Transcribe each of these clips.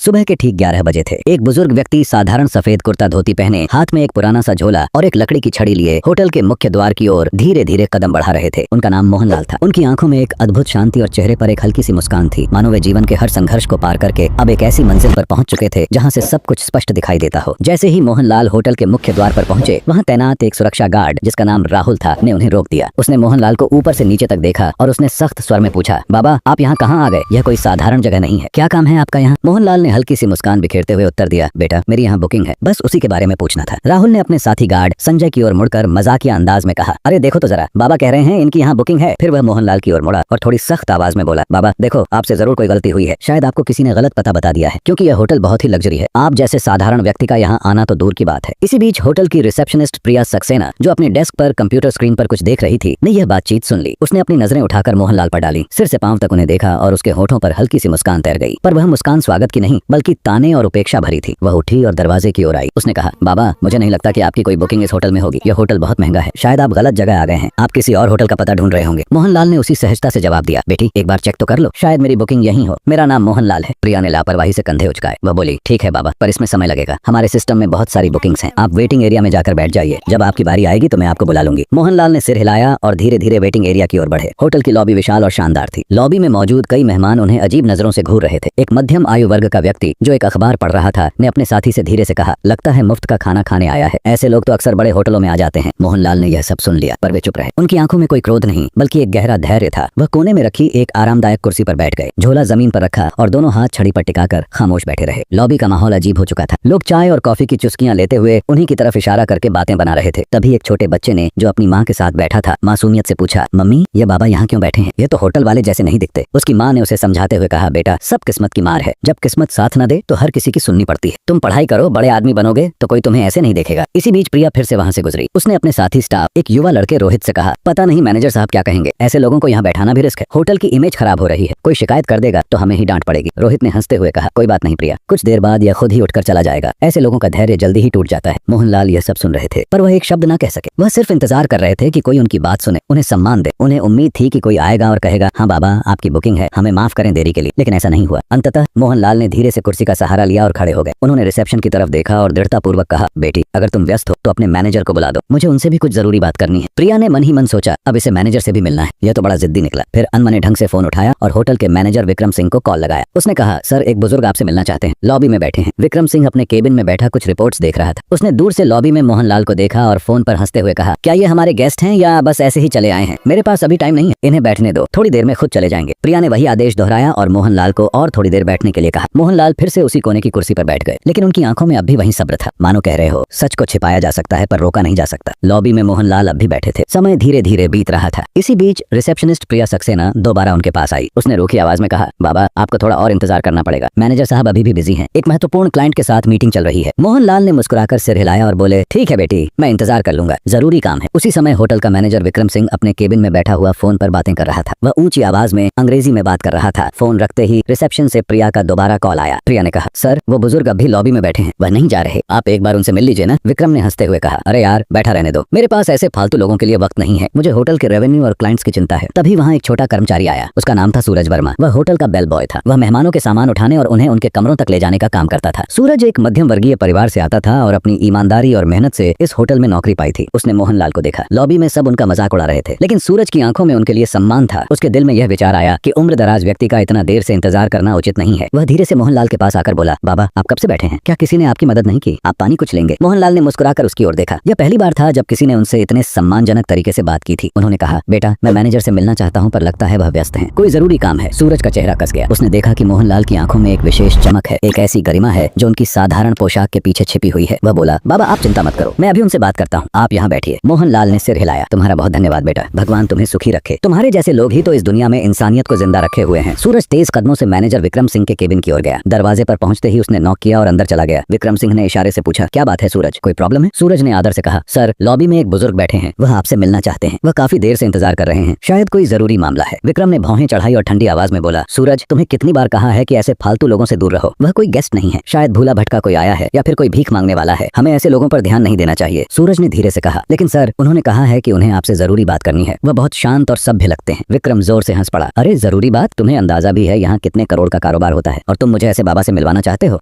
सुबह के ठीक 11 बजे थे। एक बुजुर्ग व्यक्ति साधारण सफेद कुर्ता धोती पहने, हाथ में एक पुराना सा झोला और एक लकड़ी की छड़ी लिए होटल के मुख्य द्वार की ओर धीरे धीरे कदम बढ़ा रहे थे। उनका नाम मोहनलाल था। उनकी आंखों में एक अद्भुत शांति और चेहरे पर एक हल्की सी मुस्कान थी, मानो वे जीवन के हर संघर्ष को पार करके अब एक ऐसी मंजिल पर पहुंच चुके थे जहां से सब कुछ स्पष्ट दिखाई देता हो। जैसे ही मोहनलाल होटल के मुख्य द्वार पर पहुंचे, वहां तैनात एक सुरक्षा गार्ड जिसका नाम राहुल था ने उन्हें रोक दिया। उसने मोहनलाल को ऊपर से नीचे तक देखा और उसने सख्त स्वर में पूछा, बाबा आप यहाँ कहाँ आ गए? यह कोई साधारण जगह नहीं है, क्या काम है आपका यहाँ? मोहनलाल ने हल्की सी मुस्कान बिखेरते हुए उत्तर दिया, बेटा मेरी यहाँ बुकिंग है, बस उसी के बारे में पूछना था। राहुल ने अपने साथी गार्ड संजय की ओर मुड़कर मजाकिया अंदाज में कहा, अरे देखो तो जरा, बाबा कह रहे हैं इनकी यहाँ बुकिंग है। फिर वह मोहनलाल की ओर मुड़ा और थोड़ी सख्त आवाज में बोला, बाबा देखो आपसे जरूर कोई गलती हुई है, शायद आपको किसी ने गलत पता बता दिया है, क्योंकि यह होटल बहुत ही लग्जरी है। आप जैसे साधारण व्यक्ति का यहाँ आना तो दूर की बात है। इसी बीच होटल की रिसेप्शनिस्ट प्रिया सक्सेना, जो अपने डेस्क पर कंप्यूटर स्क्रीन पर कुछ देख रही थी, ने यह बातचीत सुन ली। उसने अपनी नजरें उठाकर मोहनलाल पर डाली, सिर से पांव तक उन्हें देखा और उसके होठों पर हल्की सी मुस्कान तैर गई। पर वह मुस्कान स्वागत की नहीं बल्कि ताने और उपेक्षा भरी थी। वह उठी और दरवाजे की ओर आई। उसने कहा, बाबा मुझे नहीं लगता कि आपकी कोई बुकिंग इस होटल में होगी, यह होटल बहुत महंगा है, शायद आप गलत जगह आ गए हैं, आप किसी और होटल का पता ढूंढ रहे होंगे। मोहनलाल ने उसी सहजता से जवाब दिया, बेटी एक बार चेक तो कर लो, शायद मेरी बुकिंग यहीं हो, मेरा नाम मोहनलाल है। प्रिया ने लापरवाही से कंधे उचकाए। वह बोली, ठीक है बाबा, पर इसमें समय लगेगा, हमारे सिस्टम में बहुत सारी बुकिंग्स हैं, आप वेटिंग एरिया में जाकर बैठ जाइए, जब आपकी बारी आएगी तो मैं आपको बुला लूंगी। मोहनलाल ने सिर हिलाया और धीरे धीरे वेटिंग एरिया की ओर बढ़े। होटल की लॉबी विशाल और शानदार थी। लॉबी में मौजूद कई मेहमान उन्हें अजीब नजरों से घूर रहे थे। एक मध्यम आयु वर्ग का व्यक्ति जो एक अखबार पढ़ रहा था ने अपने साथी से धीरे से कहा, लगता है मुफ्त का खाना खाने आया है, ऐसे लोग तो अक्सर बड़े होटलों में आ जाते हैं। मोहनलाल ने यह सब सुन लिया, पर वे चुप रहे। उनकी आंखों में कोई क्रोध नहीं बल्कि एक गहरा धैर्य था। वह कोने में रखी एक आरामदायक कुर्सी पर बैठ गए, झोला जमीन पर रखा और दोनों हाथ छड़ी पर टिकाकर खामोश बैठे रहे। लॉबी का माहौल अजीब हो चुका था। लोग चाय और कॉफी की चुस्कियां लेते हुए उन्हीं की तरफ इशारा करके बातें बना रहे थे। तभी एक छोटे बच्चे ने, जो अपनी माँ के साथ बैठा था, मासूमियत से पूछा, मम्मी ये बाबा यहाँ क्यों बैठे हैं? ये तो होटल वाले जैसे नहीं दिखते। उसकी माँ ने उसे समझाते हुए कहा, बेटा सब किस्मत की मार है, जब किस्मत साथ न दे तो हर किसी की सुननी पड़ती है। तुम पढ़ाई करो, बड़े आदमी बनोगे तो कोई तुम्हें ऐसे नहीं देखेगा। इसी बीच प्रिया फिर से वहाँ से गुजरी। उसने अपने साथी स्टाफ, एक युवा लड़के रोहित से कहा, पता नहीं मैनेजर साहब क्या कहेंगे, ऐसे लोगों को यहाँ बैठाना भी रिस्क है, होटल की इमेज खराब हो रही है, कोई शिकायत कर देगा तो हमें ही डांट पड़ेगी। रोहित ने हंसते हुए कहा, कोई बात नहीं प्रिया, कुछ देर बाद यह खुद ही उठकर चला जाएगा, ऐसे लोगों का धैर्य जल्दी ही टूट जाता है। मोहनलाल यह सब सुन रहे थे, पर वह एक शब्द न कह सके। वह सिर्फ इंतजार कर रहे थे कि कोई उनकी बात सुने, उन्हें सम्मान दे। उन्हें उम्मीद थी कि कोई आएगा और कहेगा, हाँ बाबा आपकी बुकिंग है, हमें माफ करें देरी के लिए, लेकिन ऐसा नहीं हुआ। अंततः मोहनलाल ने धीरे से कुर्सी का सहारा लिया और खड़े हो गए। उन्होंने रिसेप्शन की तरफ देखा और दृढ़तापूर्वक कहा, बेटी अगर तुम व्यस्त हो तो अपने मैनेजर को बुला दो, मुझे उनसे भी कुछ जरूरी बात करनी है। प्रिया ने मन ही मन सोचा, अब इसे मैनेजर से भी मिलना है, यह तो बड़ा जिद्दी निकला। फिर अनमने ढंग से फोन उठाया और होटल के मैनेजर विक्रम सिंह को कॉल लगाया। उसने कहा, सर एक बुजुर्ग आपसे मिलना चाहते हैं, लॉबी में बैठे हैं। विक्रम सिंह अपने केबिन में बैठा कुछ रिपोर्ट्स देख रहा था। उसने दूर से लॉबी में मोहनलाल को देखा और फोन पर हंसते हुए कहा, क्या ये हमारे गेस्ट हैं या बस ऐसे ही चले आए हैं? मेरे पास अभी टाइम नहीं है, इन्हें बैठने दो, थोड़ी देर में खुद चले जाएंगे। प्रिया ने वही आदेश दोहराया और मोहनलाल को और थोड़ी देर बैठने के लिए कहा। मोहनलाल फिर से उसी कोने की कुर्सी पर बैठ गए, लेकिन उनकी आंखों में अब भी वही सब्र था, मानो कह रहे हो, सच को छिपाया जा सकता है पर रोका नहीं जा सकता। लॉबी में मोहनलाल अब भी बैठे थे। समय धीरे धीरे बीत रहा था। इसी बीच रिसेप्शनिस्ट प्रिया सक्सेना दोबारा उनके पास आई। उसने रूखी आवाज में कहा, बाबा आपको थोड़ा और इंतजार करना पड़ेगा, मैनेजर साहब अभी भी बिजी हैं, एक महत्वपूर्ण क्लाइंट के साथ मीटिंग चल रही है। मोहनलाल ने मुस्कुराकर सिर हिलाया और बोले, ठीक है बेटी, मैं इंतजार कर लूंगा, जरूरी काम है। उसी समय होटल का मैनेजर विक्रम सिंह अपने केबिन में बैठा हुआ फोन पर बातें कर रहा था। वह ऊंची आवाज में अंग्रेजी में बात कर रहा था। फोन रखते ही रिसेप्शन से प्रिया का दोबारा कॉल आया। प्रिया ने कहा, सर वो बुजुर्ग अब भी लॉबी में बैठे हैं, वह नहीं जा रहे, आप एक बार उनसे मिल लीजिए ना। विक्रम ने हंसते हुए कहा, अरे यार बैठा रहने दो, मेरे पास ऐसे फालतू लोगों के लिए वक्त नहीं है, मुझे होटल के रेवेन्यू और क्लाइंट्स की चिंता है। तभी वहाँ एक छोटा कर्मचारी आया। उसका नाम था सूरज वर्मा। वह होटल का बेल बॉय था। वह मेहमानों के सामान उठाने और उन्हें उनके कमरों तक ले जाने का काम करता था। सूरज एक मध्यम वर्गीय परिवार से आता था और अपनी ईमानदारी और मेहनत से इस होटल में नौकरी पाई थी। उसने मोहनलाल को देखा। लॉबी में सब उनका मजाक उड़ा रहे थे, लेकिन सूरज की आंखों में उनके लिए सम्मान था। उसके दिल में यह विचार आया कि उम्रदराज व्यक्ति का इतना देर से इंतजार करना उचित नहीं है। वह धीरे से मोहनलाल के पास आकर बोला, बाबा आप कब से बैठे हैं, क्या किसी ने आपकी मदद नहीं की? आप पानी कुछ लेंगे? मोहनलाल ने मुस्कुराकर उसकी ओर देखा। यह पहली बार था जब किसी ने उनसे इतने सम्मानजनक तरीके से बात की थी। उन्होंने कहा, बेटा मैं मैनेजर से मिलना चाहता हूँ, पर लगता है वह व्यस्त हैं, कोई जरूरी काम है। सूरज का चेहरा कस गया। उसने देखा कि मोहनलाल की आंखों में एक विशेष चमक है, एक ऐसी गरिमा है जो उनकी साधारण पोशाक के पीछे छिपी हुई है। वह बोला, बाबा आप चिंता मत करो, मैं अभी उनसे बात करता हूँ, आप यहाँ बैठिए। मोहनलाल ने सिर हिलाया। तुम्हारा बहुत धन्यवाद बेटा, भगवान तुम्हें सुखी रखे, तुम्हारे जैसे लोग ही तो इस दुनिया में इंसानियत को जिंदा रखे हुए हैं। सूरज तेज कदमों से मैनेजर विक्रम सिंह के केबिन की ओर गया। दरवाजे पर पहुंचते ही उसने नॉक किया और अंदर चला गया। विक्रम सिंह ने इशारे से पूछा, क्या बात है सूरज, कोई प्रॉब्लम है? सूरज ने आदर से कहा, सर लॉबी में एक बुजुर्ग बैठे हैं, वह आपसे मिलना चाहते हैं, वह काफी देर से इंतजार कर रहे हैं, शायद कोई जरूरी मामला है। विक्रम ने भौहें चढ़ाई और ठंडी आवाज में बोला, सूरज तुम्हें कितनी बार कहा है कि ऐसे फालतू लोगों से दूर रहो, वह कोई गेस्ट नहीं है, शायद भूला भटका कोई आया है या फिर कोई भीख मांगने वाला है, हमें ऐसे लोगों पर ध्यान नहीं देना चाहिए। सूरज ने धीरे से कहा, लेकिन सर उन्होंने कहा है कि उन्हें आपसे जरूरी बात करनी है, वह बहुत शांत और सभ्य लगते हैं। विक्रम जोर से हंस पड़ा, अरे जरूरी बात? तुम्हें अंदाजा भी है यहाँ कितने करोड़ का कारोबार होता है और तुम मुझे ऐसे बाबा से मिलवाना चाहते हो?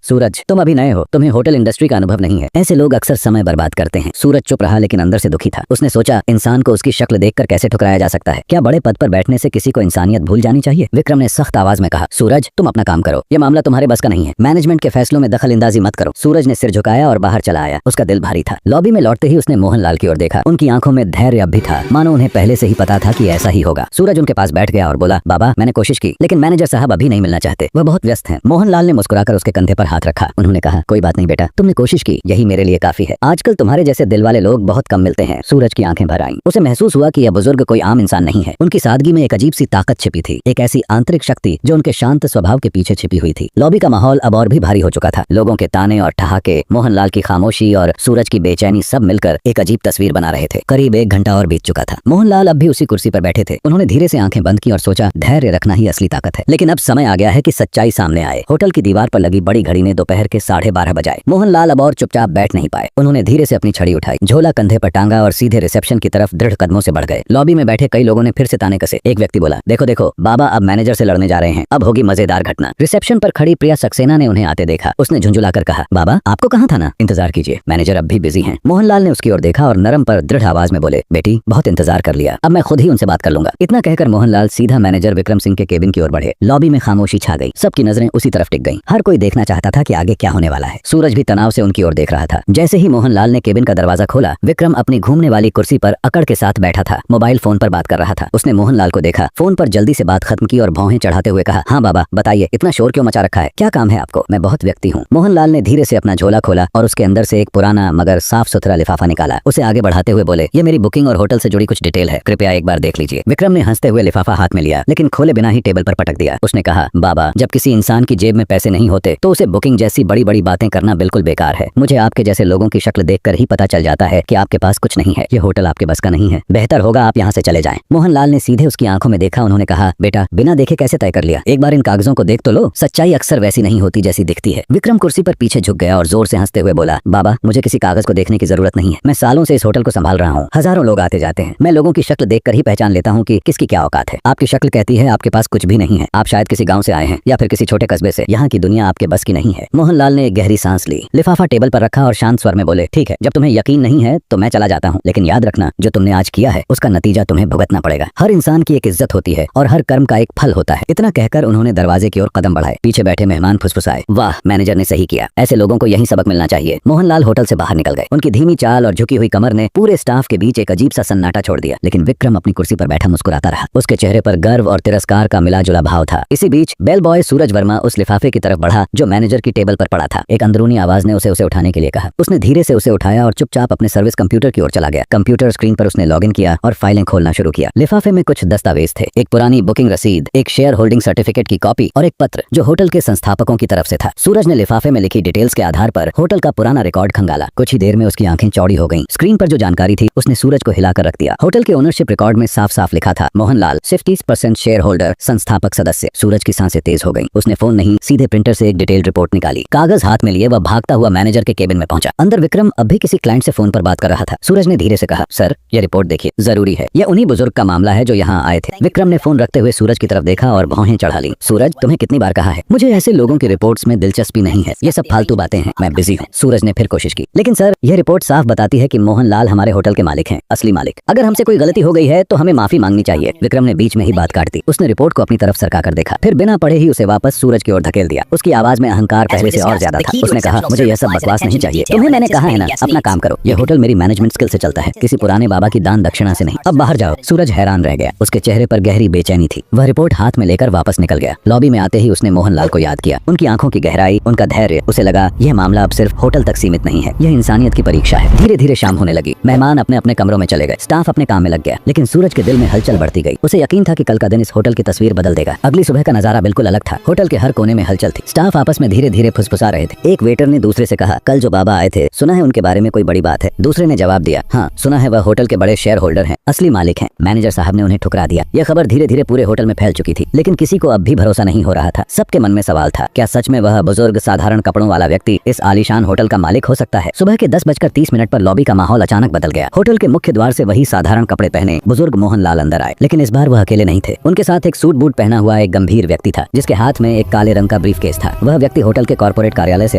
सूरज, तुम अभी नए हो, तुम्हें होटल इंडस्ट्री का अनुभव नहीं है। ऐसे लोग अक्सर समय बर्बाद करते हैं। सूरज चुप रहा, लेकिन अंदर से दुखी था। उसने सोचा, इंसान को उसकी शक्ल देखकर कैसे ठुकराया जा सकता है? क्या बड़े पद पर बैठने से किसी को इंसानियत भूल जानी चाहिए? विक्रम ने सख्त आवाज में कहा, सूरज, तुम अपना काम करो, ये मामला तुम्हारे बस का नहीं है। मैनेजमेंट के फैसलों में दखल अंदाजी मत करो। सूरज ने सिर झुकाया और बाहर चला आया। उसका दिल भारी था। लॉबी में लौटते ही उसने मोहनलाल की ओर देखा। उनकी आंखों में धैर्य अब भी था, मानो उन्हें पहले से ही पता था कि ऐसा ही होगा। सूरज उनके पास बैठ गया और बोला, बाबा, मैंने कोशिश की, लेकिन मैनेजर साहब अभी नहीं मिलना चाहते, वह बहुत व्यस्त हैं। मोहनलाल ने मुस्कुराकर उसके कंधे पर हाथ रखा। उन्होंने कहा, कोई बात नहीं बेटा, तुमने कोशिश की, यही मेरे लिए काफी है। आजकल तुम्हारे जैसे दिल वाले लोग बहुत कम मिलते हैं। सूरज की आंखें भर आईं। उसे महसूस हुआ कि यह बुजुर्ग कोई आम इंसान नहीं है। उनकी सादगी में एक अजीब सी ताकत छिपी थी, एक ऐसी आंतरिक शक्ति जो उनके शांत स्वभाव के पीछे छिपी हुई थी। लॉबी का माहौल अब और भी भारी हो चुका था। लोगों के ताने और ठहाके, मोहनलाल की खामोशी और सूरज की बेचैनी सब मिलकर एक अजीब तस्वीर बना रहे थे। करीब 1 घंटा और बीत चुका था। मोहनलाल अब भी उसी कुर्सी पर बैठे थे। उन्होंने धीरे से आंखें बंद की और सोचा, धैर्य रखना ही असली ताकत है। लेकिन अब समय आ गया है कि सच्चाई सामने आए। होटल की दीवार पर लगी बड़ी घड़ी ने दोपहर के 12:30 बजाए। मोहनलाल अब और चुपचाप बैठ नहीं पाए। उन्होंने धीरे से अपनी छड़ी उठाई, झोला कंधे पर टांगा और सीधे रिसेप्शन की तरफ दृढ़ कदमों से बढ़ गए। लॉबी में बैठे कई लोगों ने फिर से ताने कसे। एक व्यक्ति बोला, देखो देखो, बाबा अब मैनेजर से लड़ने जा रहे हैं, अब होगी मजेदार घटना। रिसेप्शन पर खड़ी प्रिया सक्सेना ने उन्हें आते देखा। उसने झुंझुलाकर कहा, बाबा, आपको कहाँ था ना? इंतजार कीजिए, मैनेजर अब भी बिजी हैं। मोहनलाल ने उसकी ओर देखा और नरम पर दृढ़ आवाज में बोले, बेटी, बहुत इंतजार कर लिया, अब मैं खुद ही उनसे बात कर लूंगा। इतना कहकर मोहनलाल सीधा मैनेजर विक्रम सिंह के केबिन की ओर बढ़े। लॉबी में खामोशी छा गई। सबकी नजरें उसी तरफ टिक गईं। हर कोई देखना चाहता था कि आगे क्या होने वाला है। सूरज भी तनाव से उनकी ओर देख रहा था। जैसे ही मोहनलाल ने केबिन का दरवाजा खोला, विक्रम अपनी घूमने वाली कुर्सी पर अकड़ के साथ बैठा था, मोबाइल फोन पर बात कर रहा था। उसने मोहनलाल को देखा, फोन पर जल्दी से बात खत्म की और भौहें चढ़ाते हुए कहा, हाँ बाबा, बताइए, इतना शोर क्यों मचा रखा है? क्या काम है आपको? मैं बहुत व्यक्ति हूँ। मोहनलाल ने धीरे से अपना झोला खोला और उसके अंदर से एक पुराना मगर साफ सुथरा लिफाफा निकाला। उसे आगे बढ़ाते हुए बोले, ये मेरी बुकिंग और होटल से जुड़ी कुछ डिटेल है, कृपया एक बार देख लीजिए। विक्रम ने हंसते हुए लिफाफा हाथ में लिया, लेकिन खोले बिना ही टेबल पर पटक दिया। उसने कहा, बाबा, जब किसी इंसान की जेब में पैसे नहीं होते तो उसे बुकिंग जैसी बड़ी बड़ी बातें करना बिल्कुल बेकार है। मुझे आपके जैसे लोगों की शक्ल देखकर ही पता चल जाता है कि आपके पास कुछ नहीं है। ये होटल आपके बस का नहीं है, बेहतर होगा आप यहाँ से चले जाएं। मोहनलाल ने सीधे उसकी आंखों में देखा। उन्होंने कहा, बेटा, बिना देखे कैसे तय कर लिया? एक बार इन कागजों को देख तो लो, सच्चाई अक्सर वैसी नहीं होती जैसी दिखती है। विक्रम कुर्सी पर पीछे झुक गया और जोर से हंसते हुए बोला, बाबा, मुझे किसी कागज को देखने की जरूरत नहीं है। मैं सालों से इस होटल को संभाल रहा हूँ। हजारों लोग आते जाते हैं। मैं लोगों की शक्ल देखकर ही पहचान लेता हूँ कि किसकी क्या औकात है। आपकी शक्ल कहती है आपके पास कुछ भी नहीं है। आप शायद किसी गांव से आए हैं या फिर किसी छोटे कस्बे से। यहाँ की दुनिया आपके बस की नहीं है। मोहनलाल ने एक गहरी सांस ली, लिफाफा टेबल पर रखा और शांत स्वर में बोले, ठीक है, जब तुम्हें यकीन नहीं है तो मैं चला जाता हूँ, लेकिन याद रखना, जो तुमने आज किया है उसका नतीजा तुम्हें भुगतना पड़ेगा। हर इंसान की एक इज्जत होती है और हर कर्म का एक फल होता है। इतना कहकर उन्होंने दरवाजे की ओर कदम बढ़ाए। पीछे बैठे मेहमान फुसफुसाए, वाह, मैनेजर ने सही किया, ऐसे लोगों को यही सबक मिलना चाहिए। मोहनलाल होटल से बाहर निकल गए। उनकी धीमी चाल और झुकी हुई कमर ने पूरे स्टाफ के बीच एक अजीब सा सन्नाटा छोड़ दिया। लेकिन विक्रम अपनी कुर्सी पर बैठा मुस्कुराता रहा। उसके चेहरे पर गर्व और तिरस्कार का मिला जुला भाव था। इसी बीच बेल बॉय सूरज वर्मा उस लिफाफे की तरफ बढ़ा जो मैनेजर की टेबल पर पड़ा था। एक अंदरूनी आवाज ने उसे उठाने के लिए कहा। उसने धीरे से उसे उठाया और चुपचाप अपने सर्विस कंप्यूटर की ओर चला गया। कंप्यूटर स्क्रीन पर उसने लॉगिन किया और फाइलें खोलना शुरू किया। लिफाफे में कुछ दस्तावेज थे, एक पुरानी बुकिंग रसीद, एक शेयर होल्डिंग सर्टिफिकेट की कॉपी और एक पत्र जो होटल के संस्थापकों की तरफ से था। सूरज ने लिफाफे में लिखी डिटेल्स के आधार पर होटल का पुराना रिकॉर्ड खंगाला। कुछ ही देर में उसकी आंखें चौड़ी हो गईं। स्क्रीन पर जो जानकारी थी उसने सूरज को हिलाकर रख दिया। होटल के ओनरशिप रिकॉर्ड में साफ साफ लिखा था, मोहनलाल 50% शेयर होल्डर, संस्थापक सदस्य। सूरज की सांसें तेज हो गईं। उसने फोन नहीं, सीधे प्रिंटर से एक डिटेल रिपोर्ट निकाली। कागज हाथ में लिए वह भागता हुआ मैनेजर के केबिन में पहुंचा। अंदर विक्रम अब भी किसी क्लाइंट से फोन पर बात कर रहा था। सूरज ने धीरे से कहा, सर, ये रिपोर्ट देखिए, जरूरी है। यह उन्हीं बुजुर्ग का मामला है जो यहाँ आए थे। विक्रम ने फोन रखते हुए सूरज की तरफ देखा और भौहें चढ़ा ली। सूरज, तुम्हें कितनी बार कहा है, मुझे ऐसे लोगों की रिपोर्ट्स में दिलचस्पी नहीं है। ये सब फालतू बातें हैं, मैं बिजी हूँ। सूरज ने फिर कोशिश की, लेकिन सर, यह रिपोर्ट साफ बताती है कि मोहनलाल हमारे होटल के मालिक हैं, असली मालिक। अगर हमसे कोई गलती हो गई है तो हमें माफी मांगनी चाहिए। विक्रम ने बीच में ही बात काट दी। उसने रिपोर्ट को अपनी तरफ सरका कर देखा, फिर बिना पढ़े ही उसे वापस सूरज की ओर धकेल दिया। उसकी आवाज में अहंकार पहले से और ज्यादा था। उसने कहा, मुझे यह सब बकवास नहीं चाहिए। तुम्हें मैंने कहा है ना, अपना काम करो। यह होटल मेरी मैनेजमेंट स्किल से चलता है, किसी पुराने बाबा की दान दक्षिणा से नहीं। अब बाहर जाओ। सूरज हैरान रह गया। उसके चेहरे पर गहरी बेचैनी थी। वह रिपोर्ट हाथ में लेकर वापस निकल गया। लॉबी में आते ही उसने मोहनलाल को याद किया। उनकी आंखों की गहराई, उनका धैर्य। उसे लगा यह मामला अब सिर्फ होटल तक सीमित नहीं है, यह इंसानियत की परीक्षा है। धीरे धीरे शाम होने लगी। मेहमान अपने अपने कमरों में चले गए। स्टाफ अपने काम में लग गया। लेकिन सूरज के दिल में हलचल बढ़ती गई। उसे यकीन था कि कल का दिन इस होटल की तस्वीर बदल देगा। अगली सुबह का नजारा बिल्कुल अलग था। होटल के हर कोने में हलचल थी। स्टाफ आपस में धीरे धीरे फुसफुसा रहे थे। एक वेटर ने दूसरे से कहा, कल जो बाबा आए थे, सुना है उनके बारे में कोई बड़ी बात है। दूसरे ने जवाब दिया, हाँ, सुना है, वह होटल के बड़े शेयर होल्डर हैं, असली मालिक हैं। मैनेजर साहब ने उन्हें ठुकरा दिया। यह खबर धीरे धीरे पूरे होटल में फैल चुकी थी। लेकिन किसी को अब भी भरोसा नहीं हो रहा था। सबके मन में सवाल था, क्या सच में वह बुजुर्ग साधारण कपड़ों वाला व्यक्ति इस आलीशान होटल का मालिक हो सकता है? सुबह के 10:30 पर लॉबी का माहौल अचानक बदल गया। होटल के मुख्य द्वार से वही साधारण कपड़े पहने बुजुर्ग मोहनलाल अंदर आए। लेकिन इस बार वह अकेले नहीं थे। उनके साथ एक सूट बूट पहना हुआ एक गंभीर व्यक्ति था, जिसके हाथ में एक काले रंग का ब्रीफकेस था। वह व्यक्ति होटल के कॉर्पोरेट कार्यालय से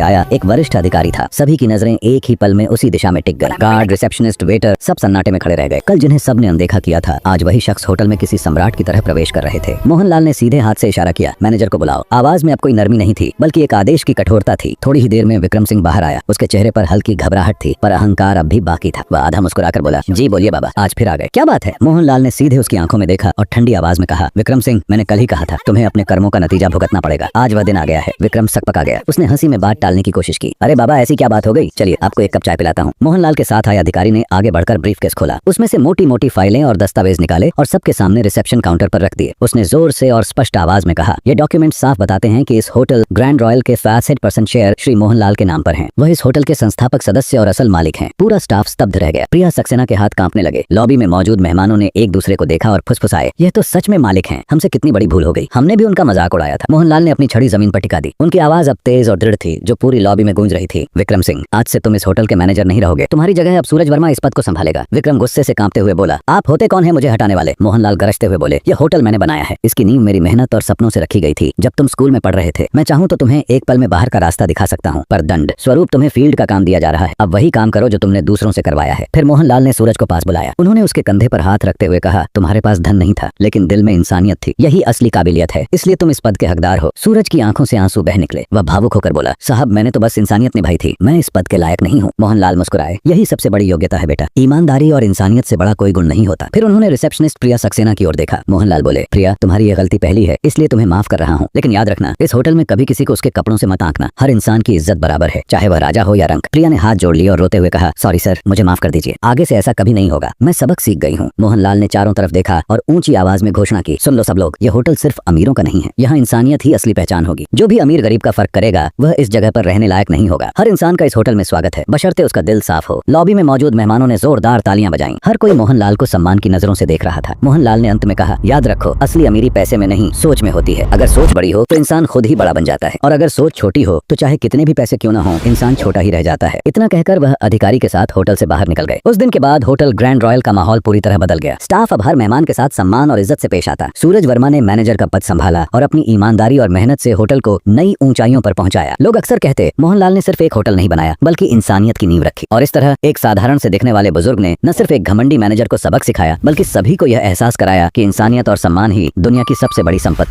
आया एक वरिष्ठ अधिकारी था। सभी की नजरें एक ही पल में उसी दिशा में टिक गई। गार्ड, रिसेप्शनिस्ट, वेटर सब सन्नाटे में खड़े रह गए। कल जिन्हें सबने अनदेखा किया था, आज वही शख्स होटल में किसी सम्राट की तरह प्रवेश कर रहे थे। मोहनलाल ने सीधे हाथ से इशारा किया, मैनेजर को बुलाओ। आवाज में अब कोई नरमी नहीं थी, बल्कि एक आदेश की कठोरता थी। थोड़ी ही देर में विक्रम सिंह बाहर आया। उसके चेहरे पर हल्की घबराहट थी, पर अहंकार अब भी बाकी था। वह आधा मुस्कुराकर बोला, जी बोलिए बाबा, आज फिर आ गए, क्या बात है? मोहनलाल ने सीधे उसकी आंखों में देखा और ठंडी आवाज में कहा, विक्रम सिंह, मैंने कल ही कहा था तुम्हें अपने कर्मों का नतीजा भुगतना पड़ेगा। आज वह दिन आ गया है। विक्रम सकपका गया। उसने हंसी में बात टालने की कोशिश की। अरे बाबा, ऐसी क्या बात हो गई? चलिए आपको एक कप चाय पिलाता हूँ। मोहनलाल के साथ आए अधिकारी ने आगे बढ़कर ब्रीफकेस खोला। उसमें से मोटी मोटी फाइलें और दस्तावेज निकाले और सबके सामने रिसेप्शन काउंटर पर रख दिए। उसने जोर से और स्पष्ट आवाज में कहा, ये डॉक्यूमेंट साफ बताते हैं कि इस होटल ग्रैंड रॉयल के 65% शेयर श्री मोहनलाल के नाम पर हैं। वह इस होटल के संस्थापक सदस्य और असल मालिक हैं। पूरा स्टाफ स्तब्ध रह गया। प्रिया सक्सेना के हाथ कांपने लगे। लॉबी में मौजूद मेहमानों ने एक दूसरे को देखा और फुसफुसाए, यह तो सच में मालिक हैं। हमसे कितनी बड़ी भूल हो गई, हमने भी उनका मजाक उड़ाया था। मोहनलाल ने अपनी छड़ी जमीन पर टिका दी। उनकी आवाज अब तेज और दृढ़ थी, जो पूरी लॉबी में गूंज रही थी। विक्रम सिंह, आज से तुम इस होटल के मैनेजर नहीं रहोगे। तुम्हारी जगह अब सूरज वर्मा इस पद को संभालेगा। विक्रम गुस्से से कांपते हुए बोला, आप होते कौन है मुझे हटाने वाले? मोहनलाल गरजते हुए बोले, यह होटल मैंने बनाया है। इसकी नींव मेरी मेहनत और सपनों से रखी गई थी। जब तुम स्कूल में पढ़ रहे थे, मैं चाहूँ तो तुम्हें एक पल में बाहर का रास्ता दिखा सकता हूँ, पर दंड स्वरूप तुम्हें फील्ड का काम दिया जा रहा है। अब वही काम करो जो तुमने दूसरों से करवाया है। फिर मोहनलाल ने सूरज को पास बुलाया। उन्होंने उसके कंधे पर हाथ रखते हुए कहा, तुम्हारे पास धन नहीं था, लेकिन दिल में इंसानियत थी। यही असली काबिलियत है, इसलिए तुम इस पद के हकदार हो। सूरज की आंखों से आंसू बह निकले। वह भावुक होकर बोला, साहब मैंने तो बस इंसानियत निभाई थी, मैं इस पद के लायक नहीं हूँ। मोहनलाल मुस्कुराए, यही सबसे बड़ी योग्यता है बेटा। ईमानदारी और इंसानियत से बड़ा कोई गुण नहीं होता। फिर उन्होंने रिसेप्शनिस्ट प्रिया सक्सेना की ओर देखा। मोहनलाल बोले, प्रिया तुम्हारी ये गलती पहली है, इसलिए तुम्हें माफ कर रहा हूँ, लेकिन याद रखना इस होटल में कभी किसी को उसके कपड़ों से मत आंकना। हर इंसान की इज्जत बराबर है, चाहे वह राजा हो या रंक। प्रिया ने हाथ जोड़ लिया और रोते हुए कहा, सॉरी सर, मुझे माफ कर दीजिए, आगे से ऐसा कभी नहीं होगा। मैं सबक सीख गई हूँ। मोहनलाल ने चारों तरफ देखा और ऊंची आवाज में घोषणा की, सुन लो सब लोग, यह होटल सिर्फ अमीरों का नहीं है। यहाँ इंसानियत ही असली पहचान होगी। जो भी अमीर गरीब का फर्क करेगा, वह इस जगह पर रहने लायक नहीं होगा। हर इंसान का इस होटल में स्वागत है, बशर्ते उसका दिल साफ हो। लॉबी में मौजूद मेहमानों ने जोरदार तालियां बजाईं। हर कोई मोहनलाल को सम्मान की नजरों से देख रहा था। मोहनलाल ने अंत में कहा, याद रखो, असली अमीरी पैसे में नहीं, सोच में होती है। अगर सोच बड़ी हो तो इंसान खुद ही बड़ा बन जाता है, और अगर सोच छोटी हो तो चाहे कितने भी पैसे क्यों ना हो, इंसान छोटा ही रह जाता है। इतना कहकर वह अधिकारी के साथ होटल से बाहर निकल गए। उस दिन के बाद होटल ग्रैंड रॉयल का माहौल पूरी तरह बदल गया। स्टाफ अब हर मेहमान के साथ सम्मान और इज्जत से पेश आता। सूरज वर्मा ने मैनेजर का पद संभाला और अपनी ईमानदारी और मेहनत से होटल को नई ऊंचाइयों पर पहुंचाया। लोग अक्सर कहते, मोहनलाल ने सिर्फ एक होटल नहीं बनाया, बल्कि इंसानियत की नींव रखी। और इस तरह एक साधारण से दिखने वाले बुजुर्ग ने न सिर्फ एक घमंडी मैनेजर को सबक सिखाया, बल्कि सभी को यह एहसास कराया कि इंसानियत और सम्मान ही दुनिया की सबसे बड़ी संपत्ति